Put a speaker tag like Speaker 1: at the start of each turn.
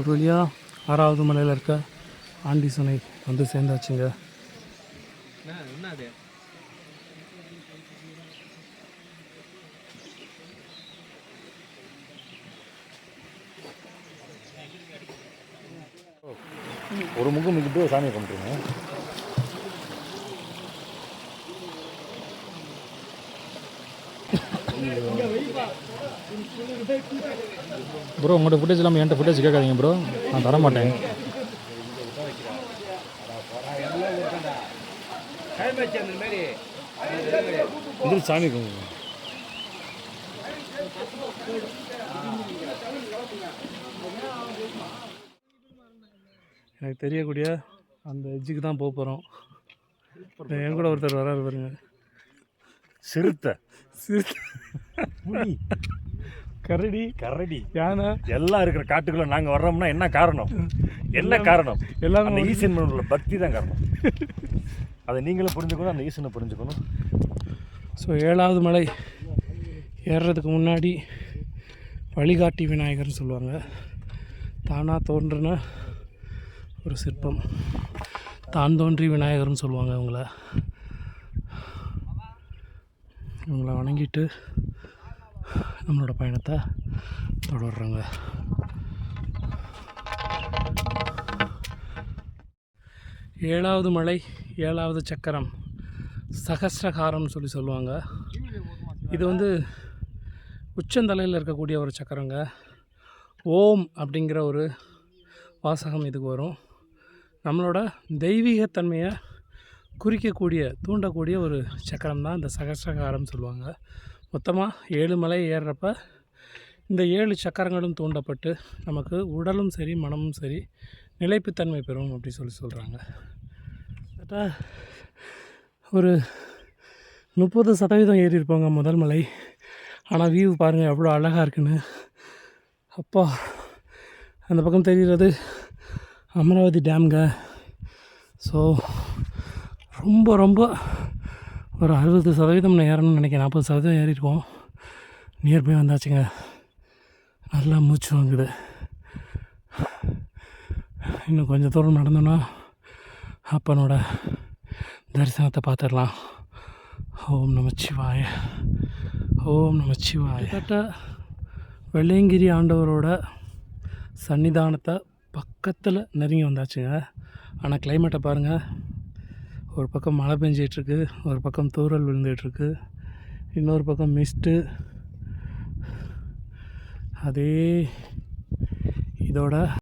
Speaker 1: ஒரு வழியாக 6வது மலையில் இருக்க ஆண்டீசனை வந்து சேர்ந்தாச்சுங்க.
Speaker 2: ஒரு முகம் மிக்கிட்டு சாமியை கும்பிட்டுருங்க.
Speaker 3: ப்ரோ உங்கள்கிட்ட ஃபுட்டேஜ் இல்லாமல் என்கிட்ட ஃபுட்டேஜ் கேட்காதீங்க ப்ரோ, நான் தர மாட்டேன்.
Speaker 2: சாமி கும்பிடுங்க.
Speaker 1: எனக்கு தெரியக்கூடிய அந்த எஜ்ஜுக்கு தான் போக போகிறோம். என் கூட ஒருத்தர் வராரு பாருங்க.
Speaker 2: சிறுத்தை,
Speaker 1: புலி, கரடி, யானை
Speaker 2: எல்லாம் இருக்கிற காட்டுக்குள்ள நாங்கள் வர்றோம்னா என்ன காரணம்? என்ன காரணம்? எல்லாமே அந்த ஈசன் மேல உள்ள பக்தி தான் காரணம். அதை நீங்களும் புரிஞ்சுக்கணும், அந்த ஈசனை புரிஞ்சுக்கணும்.
Speaker 1: ஸோ 7வது மலை ஏறுறதுக்கு முன்னாடி வழிகாட்டி விநாயகர்னு சொல்லுவாங்க. தானாக தோன்றின ஒரு சிற்பம், தான் தோன்றி விநாயகர்னு சொல்லுவாங்க. இவங்கள வணங்கிட்டு நம்மளோட பயணத்தை தொடர்றாங்க. ஏழாவது மலை, 7வது சக்கரம், சகஸ்ரகாரம்னு சொல்லுவாங்க. இது வந்து உச்சந்தலையில் இருக்கக்கூடிய ஒரு சக்கரங்க. ஓம் அப்படிங்கிற ஒரு வாசகம் இதுக்கு வரும். நம்மளோட தெய்வீகத்தன்மையை குறிக்கக்கூடிய, தூண்டக்கூடிய ஒரு சக்கரம் தான் இந்த சகஸ்ரகாரம் சொல்லுவாங்க. மொத்தமாக 7 மலை ஏறுறப்ப இந்த 7 சக்கரங்களும் தூண்டப்பட்டு நமக்கு உடலும் சரி மனமும் சரி நிலைப்புத்தன்மை பெறும் அப்படி சொல்கிறாங்க. ஒரு 30% ஏறி இருப்பாங்க முதல் மலை. ஆனால் வியூ பாருங்கள் எவ்வளோ அழகாக இருக்குன்னு. அப்பா, அந்த பக்கம் தெரிகிறது அமராவதி டேம்ங்க. ஸோ ரொம்ப ரொம்ப ஒரு 60% நான் ஏறணும்னு நினைக்கிறேன். 40% ஏறியிருக்கோம். நியர்பை வந்தாச்சுங்க. நல்லா மூச்சு வாங்குது. இன்னும் கொஞ்சம் தூரம் நடந்தோன்னா அப்பனோட தரிசனத்தை பார்த்துடலாம். ஓம் நமச்சிவாய, ஓம் நமச்சிவாய. கிட்டத்தட்ட வெள்ளையங்கிரி ஆண்டவரோட சன்னிதானத்தை பக்கத்தில் நெருங்கி வந்தாச்சுங்க. ஆனால் கிளைமேட்டை பாருங்கள். ஒரு பக்கம் மழை பெஞ்சிகிட்ருக்கு, ஒரு பக்கம் தூறல் விழுந்துகிட்ருக்கு, இன்னொரு பக்கம் மிஸ்ட்டு. அதே இதோட